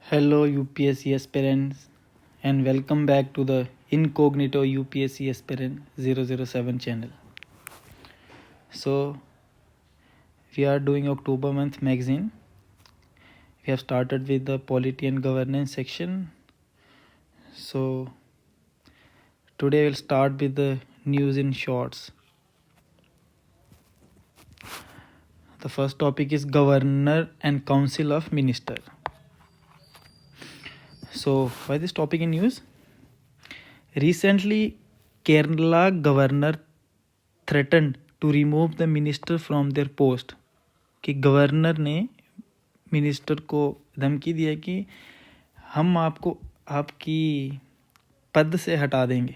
Hello UPSC aspirants and welcome back to the Incognito UPSC aspirant 007 channel. So we are doing October month magazine. We have started with the polity and governance section. So today we'll start with the news in shorts. The first topic is Governor and Council of Minister. So why this topic in news? Recently, Kerala governor threatened to remove the minister from their post. कि governor ने minister को धमकी दिया कि हम आपको आपकी पद से हटा देंगे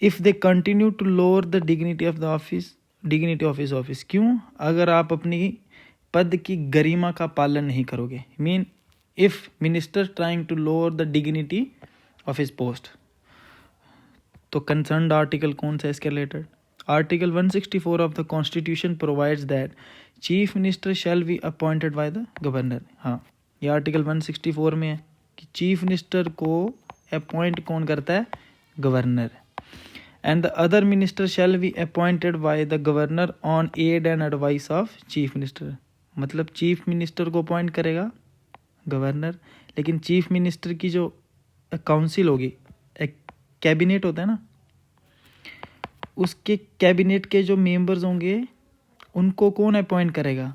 if they continue to lower the dignity of his office. क्यों? अगर आप अपनी पद की गरिमा का पालन नहीं करोगे. Mean if minister trying to lower the dignity of his post. तो कंसर्न्ड आर्टिकल कौन सा इसके related? Article 164 of the constitution provides that chief minister shall be appointed by the governor. हाँ, ये आर्टिकल 164 में है कि चीफ मिनिस्टर को अपॉइंट कौन करता है? Governor. And the other minister shall be appointed by the governor on aid and advice of chief minister. मतलब चीफ मिनिस्टर को अपॉइंट करेगा गवर्नर, लेकिन चीफ मिनिस्टर की जो काउंसिल होगी, एक कैबिनेट होता है ना, उसके कैबिनेट के जो मेंबर्स होंगे उनको कौन अपॉइंट करेगा?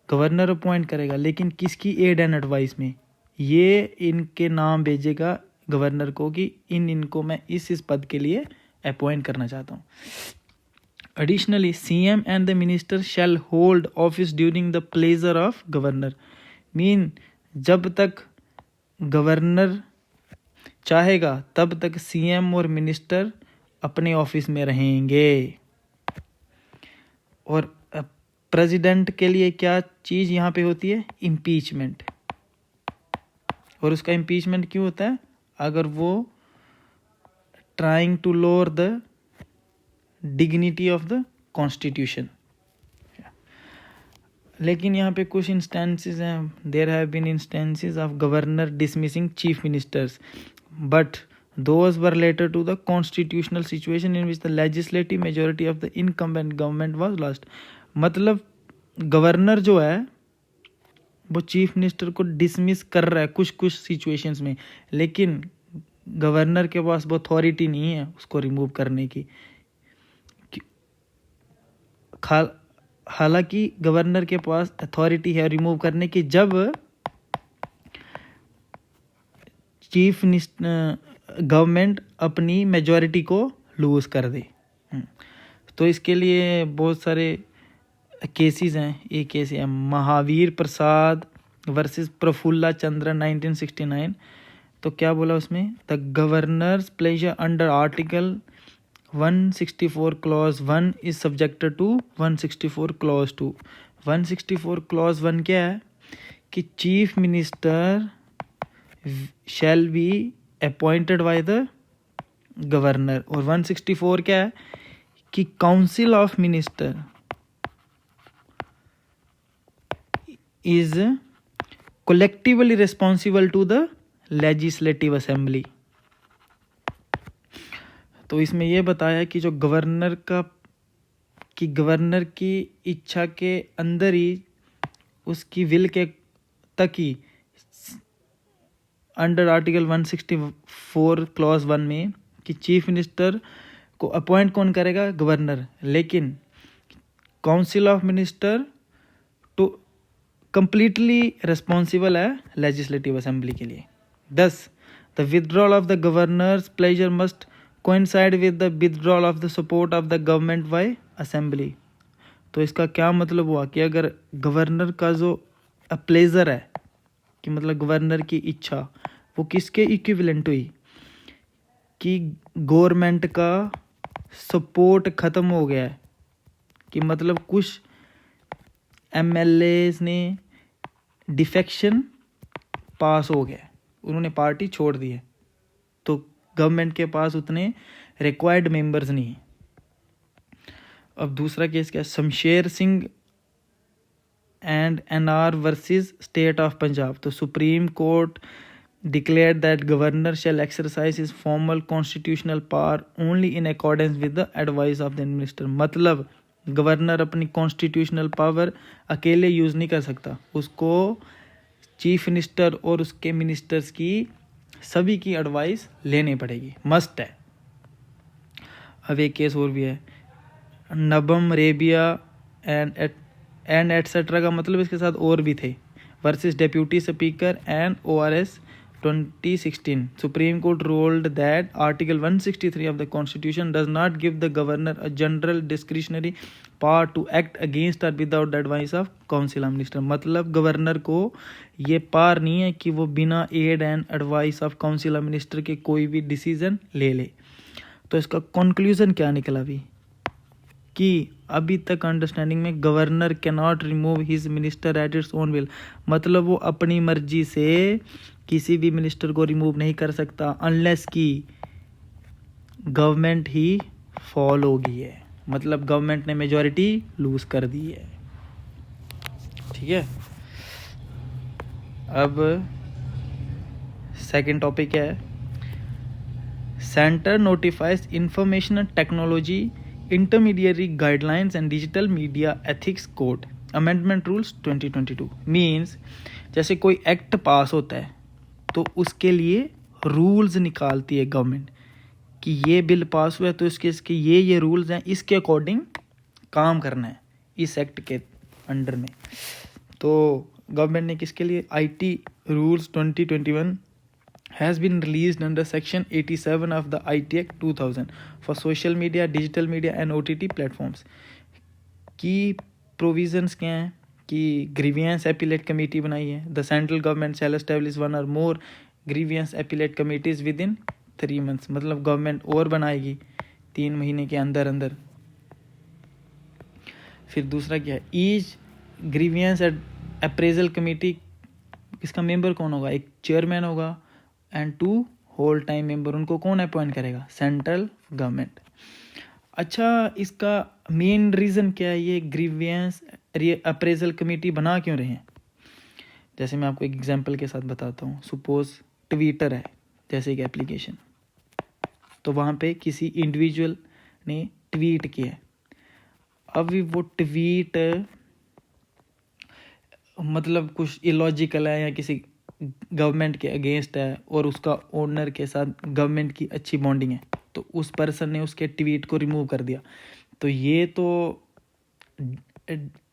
गवर्नर अपॉइंट करेगा. लेकिन किसकी एड एंड एडवाइस में? ये इनके नाम भेजेगा गवर्नर को कि इनको मैं इस पद के लिए अपॉइंट करना चाहता हूँ. Additionally CM and the minister shall hold office during the pleasure of governor. Mean जब तक गवर्नर चाहेगा तब तक सीएम और मिनिस्टर अपने ऑफिस में रहेंगे. और प्रेसिडेंट के लिए क्या चीज़ यहाँ पे होती है? इम्पीचमेंट. और उसका इम्पीचमेंट क्यों होता है? अगर वो trying to lower the dignity of the constitution. लेकिन यहाँ पे कुछ इंस्टेंसेस हैं. There have been instances of governor dismissing chief ministers but those were later to the constitutional situation in which the legislative majority of the incumbent government was lost. मतलब governor जो है वो chief minister को dismiss कर रहा है कुछ कुछ सिचुएशंस में, लेकिन गवर्नर के पास वो अथॉरिटी नहीं है उसको रिमूव करने की. हालांकि गवर्नर के पास अथॉरिटी है रिमूव करने की जब चीफ गवर्नमेंट अपनी मेजॉरिटी को लूज कर दे. तो इसके लिए बहुत सारे केसेस हैं. एक केस है महावीर प्रसाद वर्सेस प्रफुल्ला चंद्र 1969. तो क्या बोला उसमें? The governor's pleasure under article 164 clause 1 is subjected to 164 clause 2. 164 clause 1 क्या है? कि chief minister shall be appointed by the governor. और 164 क्या है? कि council of minister is collectively responsible to the legislative assembly. तो इसमें यह बताया कि जो गवर्नर की इच्छा के अंदर ही उसकी विल के तक ही अंडर आर्टिकल 164 क्लॉज 1 में कि चीफ मिनिस्टर को अपॉइंट कौन करेगा? गवर्नर. लेकिन council of minister to completely responsible है लेजिस्लेटिव असेंबली के लिए. Thus the withdrawal of the governor's pleasure must coincide with the withdrawal of the support of the government by assembly. तो इसका क्या मतलब हुआ कि अगर गवर्नर का जो प्लेजर है कि मतलब गवर्नर की इच्छा वो किसके इक्विवेलेंट हुई कि गवर्नमेंट का सपोर्ट ख़त्म हो गया है. कि मतलब कुछ एमएलएस ने डिफेक्शन पास हो गया, उन्होंने पार्टी छोड़ दी है, तो गवर्नमेंट के पास उतने रिक्वायर्ड मेंबर्स नहीं है. अब दूसरा केस क्या है? Shamsher Singh and NR versus State of Punjab. तो Supreme Court declared that governor shall exercise his formal constitutional power only in accordance with the advice of the minister. मतलब गवर्नर अपनी कॉन्स्टिट्यूशनल पावर अकेले यूज़ नहीं कर सकता, उसको चीफ मिनिस्टर और उसके मिनिस्टर्स की सभी की एडवाइस लेनी पड़ेगी, मस्ट है। अब एक केस और भी है, नबम रेबिया एंड एटसेट्रा का मतलब इसके साथ और भी थे, versus deputy speaker and ORS 2016. Supreme Court ruled that Article 163 of the Constitution does not give the governor a general discretionary power to act against or without the advice of council of minister. मतलब governor को ये power नहीं है कि वो बिना aid and advice of council of minister के कोई भी डिसीजन ले ले। तो इसका कंक्लूजन क्या निकला अभी कि अभी तक अंडरस्टैंडिंग में governor can not remove his minister at its own will, मतलब वो अपनी मर्जी से किसी भी मिनिस्टर को रिमूव नहीं कर सकता अनलेस कि गवर्नमेंट ही फॉल हो गई है, मतलब गवर्नमेंट ने मेजॉरिटी लूज कर दी है। ठीक है, अब सेकंड टॉपिक है, centre notifies information technology intermediary guidelines and digital media ethics code amendment rules 2022। Means जैसे कोई एक्ट पास होता है तो उसके लिए रूल्स निकालती है गवर्नमेंट कि ये बिल पास हुआ है तो इसके ये रूल्स हैं, इसके अकॉर्डिंग काम करना है इस एक्ट के अंडर में। तो गवर्नमेंट ने किसके लिए IT rules 2021 has been released under section 87 of the IT Act 2000 for social media, digital media and OTT platforms। की प्रोविजंस क्या हैं कि ग्रीवियंस एपिलेट कमेटी बनाई है, the central government shell establish 1 or more grievance appellate committees with in 3 months, मतलब government और बनाएगी 3 महीने के अंदर अंदर। फिर दूसरा क्या है, ईच ग्रीवियंस अप्रेजल कमेटी, इसका मेंबर कौन होगा, एक चेयरमैन होगा एंड 2 होल टाइम मेंबर, उनको कौन अपॉइंट करेगा, सेंट्रल गवर्नमेंट। अच्छा, इसका मेन रीज़न क्या है, ये ग्रीवियंस अप्रेजल कमेटी बना क्यों रहे हैं? जैसे मैं आपको एक एग्जांपल के साथ बताता हूँ। सपोज ट्विटर है जैसे एक एप्लीकेशन, तो वहाँ पे किसी इंडिविजुअल ने ट्वीट किया है, अभी वो ट्वीट मतलब कुछ इलॉजिकल है या किसी गवर्नमेंट के अगेंस्ट है और उसका ओनर के साथ गवर्नमेंट की अच्छी बॉन्डिंग है, तो उस पर्सन ने उसके ट्वीट को रिमूव कर दिया। तो ये तो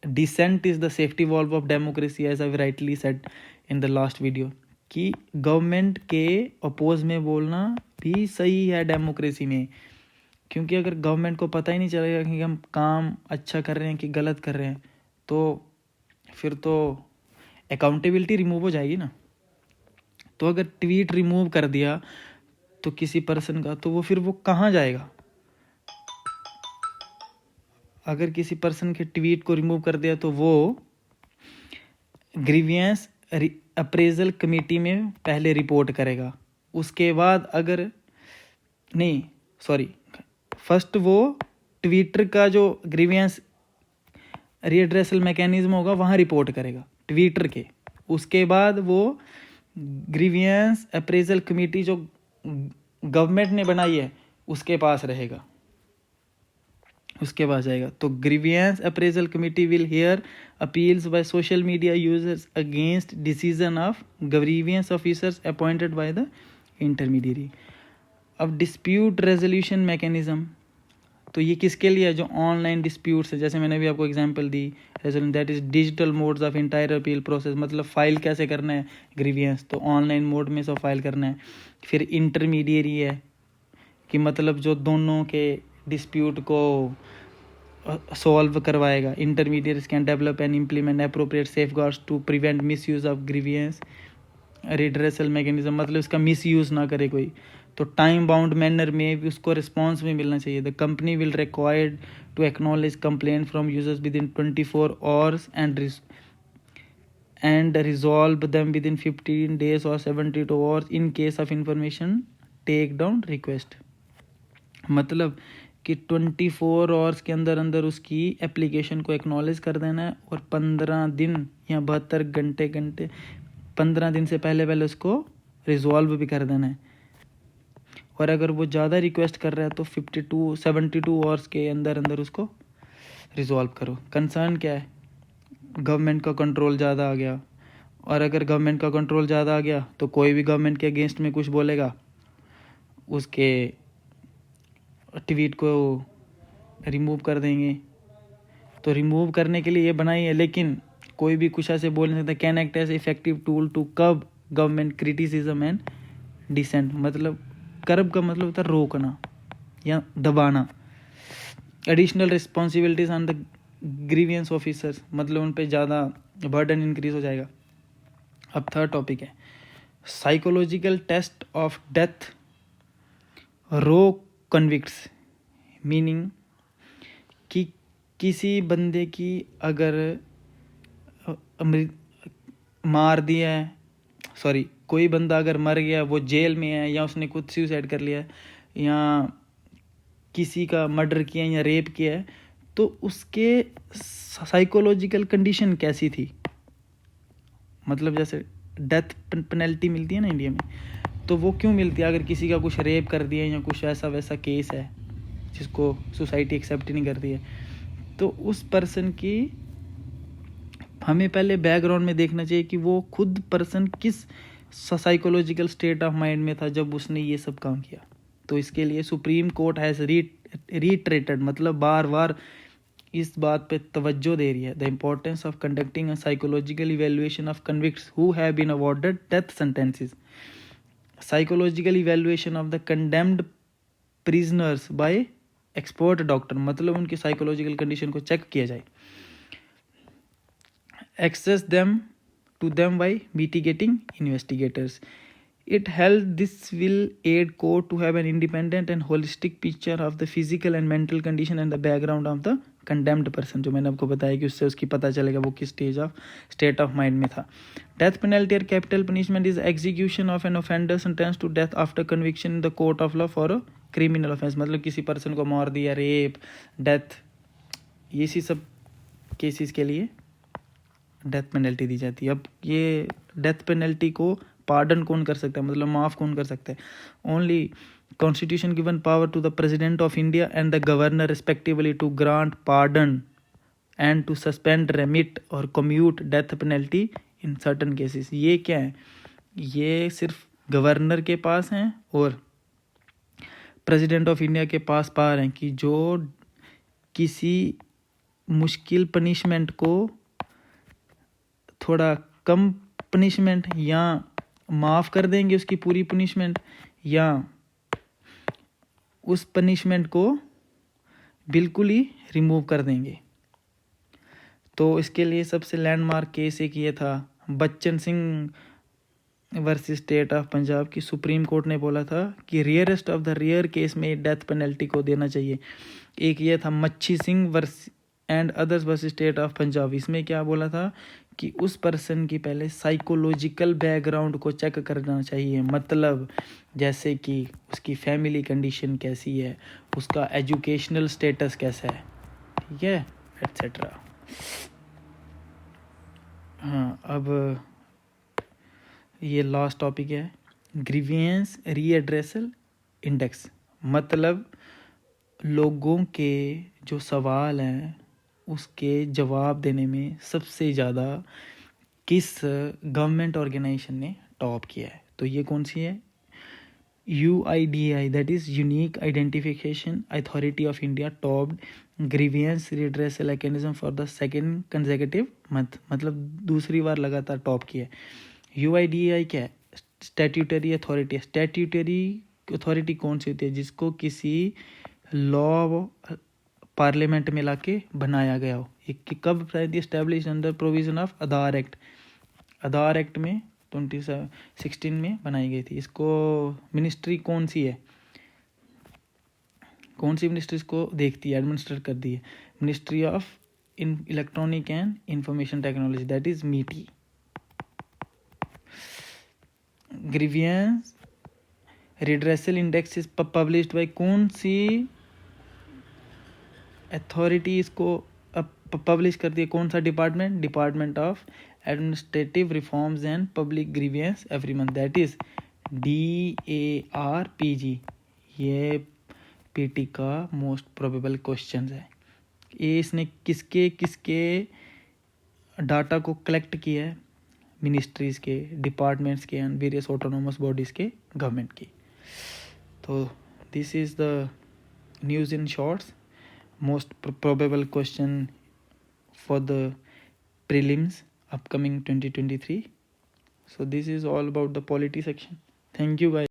dissent is the safety valve of democracy as I rightly said in the last video, कि गवर्नमेंट के अपोज में बोलना भी सही है डेमोक्रेसी में, क्योंकि अगर गवर्नमेंट को पता ही नहीं चलेगा कि हम काम अच्छा कर रहे हैं कि गलत कर रहे हैं, तो फिर तो अकाउंटेबिलिटी रिमूव हो जाएगी ना। तो अगर ट्वीट रिमूव कर दिया तो किसी पर्सन का, तो वो फिर वो कहाँ जाएगा? अगर किसी पर्सन के ट्वीट को रिमूव कर दिया तो वो ग्रीवियंस अप्रेजल कमेटी में पहले रिपोर्ट करेगा, उसके बाद अगर नहीं सॉरी फर्स्ट वो ट्विटर का जो ग्रीवियंस रीएड्रेसल मैकेनिज्म होगा वहाँ रिपोर्ट करेगा ट्विटर के, उसके बाद वो ग्रीवियंस अप्रेजल कमेटी जो गवर्नमेंट ने बनाई है उसके पास रहेगा, उसके पास जाएगा। तो grievance appraisal committee will hear appeals by social media users against decision of grievance officers appointed by the intermediary. अब डिस्प्यूट रेजोल्यूशन मैकेनिज्म, तो ये किसके लिए है? जो ऑनलाइन डिस्प्यूट्स है, जैसे मैंने अभी आपको example the, that is digital modes of entire appeal process, मतलब फाइल कैसे करना है ग्रीवियंस, तो ऑनलाइन मोड में सब फाइल करना है। फिर इंटरमीडियरी है कि मतलब जो दोनों के डिस्प्यूट को सॉल्व करवाएगा। Intermediaries can develop and implement appropriate safeguards to prevent misuse of grievance redressal mechanism, मतलब इसका मिस यूज़ ना करे कोई। तो टाइम बाउंड मैनर में भी उसको रिस्पॉन्स में मिलना चाहिए। The company will required to acknowledge complaint from users within 24 hours and resolve them within 15 days or 72 hours in case of information take down request। मतलब कि 24 आवर्स के अंदर अंदर उसकी एप्लीकेशन को एक्नॉलेज कर देना है और 15 दिन या 72 घंटे 15 दिन से पहले पहले उसको रिजॉल्व भी कर देना है। और अगर वो ज़्यादा रिक्वेस्ट कर रहा है तो 72 आवर्स के अंदर अंदर उसको रिजॉल्व करो। कंसर्न क्या है? गवर्नमेंट का कंट्रोल ज़्यादा आ गया, और अगर गवर्नमेंट का कंट्रोल ज़्यादा आ गया तो कोई भी गवर्नमेंट के अगेंस्ट में कुछ बोलेगा, उसके ट्वीट को रिमूव कर देंगे। तो रिमूव करने के लिए ये बनाई है, लेकिन कोई भी कुछ ऐसे बोल नहीं सकता। Can act as effective tool to curb government criticism and dissent. मतलब कर्ब का मतलब होता है रोकना या दबाना। Additional responsibilities on the grievance officers, मतलब उन पे ज़्यादा बर्डन इंक्रीज हो जाएगा। अब थर्ड टॉपिक है psychological test of death row convicts. Meaning कि किसी बंदे की अगर मार दिया है, कोई बंदा अगर मर गया, वो जेल में है, या उसने खुद सुसाइड कर लिया है, या किसी का मर्डर किया या रेप किया है, तो उसके साइकोलॉजिकल कंडीशन कैसी थी। मतलब जैसे डेथ पेनल्टी मिलती है ना इंडिया में, तो वो क्यों मिलती है? अगर किसी का कुछ रेप कर दिया या कुछ ऐसा वैसा केस है जिसको सोसाइटी एक्सेप्ट नहीं करती है, तो उस पर्सन की हमें पहले बैकग्राउंड में देखना चाहिए कि वो खुद पर्सन किस साइकोलॉजिकल स्टेट ऑफ माइंड में था जब उसने ये सब काम किया। तो इसके लिए सुप्रीम कोर्ट हैज़ रीट्रेटेड, मतलब बार बार इस बात पे तवज्जो दे रही है, the importance of conducting a psychological evaluation of convicts who have been awarded death sentences. Psychological evaluation of the condemned prisoners by expert doctor, मतलब उनकी साइकोलॉजिकल कंडीशन को चेक किया जाए। Access them to them by mitigating investigators. It held this will aid court to have an independent and holistic picture of the physical and mental condition and the background of the condemned person, जो मैंने आपको बताया कि उससे उसकी पता चलेगा वो किस स्टेट ऑफ माइंड में था। डेथ पेनल्टी और capital punishment is execution of an offender sentence to death after conviction in the court of law for a criminal offence. मतलब किसी पर्सन को मार दिया, रेप, डेथ, ये सब केसेस के लिए डेथ पेनल्टी दी जाती है। अब ये डेथ पेनल्टी को पार्डन कौन कर सकता है, मतलब माफ़ कौन कर सकता है? Only constitution given power to the president of India and the governor respectively to grant pardon and to suspend, remit और commute death penalty in certain cases. ये क्या है? ये सिर्फ गवर्नर के पास हैं और प्रेसिडेंट ऑफ इंडिया के पास पावर हैं कि जो किसी मुश्किल पनिशमेंट को थोड़ा कम पनिशमेंट या माफ़ कर देंगे उसकी पूरी पनिशमेंट, या उस पनिशमेंट को बिल्कुल ही रिमूव कर देंगे। तो इसके लिए सबसे लैंडमार्क केस एक ये था, Bachan Singh versus state of Punjab की। सुप्रीम कोर्ट ने बोला था कि rarest of the rare case में डेथ पेनल्टी को देना चाहिए। एक ये था मच्छी सिंह वर्स and others versus state of Punjab. इसमें क्या बोला था कि उस पर्सन की पहले साइकोलॉजिकल बैकग्राउंड को चेक करना चाहिए, मतलब जैसे कि उसकी फैमिली कंडीशन कैसी है, उसका एजुकेशनल स्टेटस कैसा है, ठीक है, एट्सेट्रा। हाँ, अब ये लास्ट टॉपिक है ग्रीवियंस रीएड्रेसल इंडेक्स। मतलब लोगों के जो सवाल हैं उसके जवाब देने में सबसे ज़्यादा किस गवर्नमेंट ऑर्गेनाइजेशन ने टॉप किया है? तो ये कौन सी है? UIDAI, that is unique identification authority of India, topped grievance redressal mechanism for the second consecutive month, मतलब दूसरी बार लगातार टॉप किया है। UIDAI क्या है? स्टैट्यूटरी अथॉरिटी है। स्टैट्यूटरी अथॉरिटी कौन सी होती है? जिसको किसी लॉ पार्लियामेंट में लाके बनाया गया हो। एक कब establish under provision of Aadhaar act. Aadhaar act में 2016 में बनाई गई थी। इसको मिनिस्ट्री कौन सी है, कौन सी मिनिस्ट्री इसको देखती है, एडमिनिस्ट्रेट करती है? Ministry of electronic and information technology, that is MeitY. Grievance redressal index is published by कौन सी अथॉरिटी इसको पब्लिश करती है। कौन सा department? Department of administrative reforms and public grievance every month, that is DARPG। ये PT का most probable question है। ये इसने किसके किसके डाटा को कलेक्ट किया है? मिनिस्ट्रीज़ के, डिपार्टमेंट्स के एंड वेरियस ऑटोनोमस बॉडीज़ के, गवर्नमेंट की। तो this is the news in shorts, most probable question for the prelims upcoming 2023. So this is all about the polity section. Thank you guys.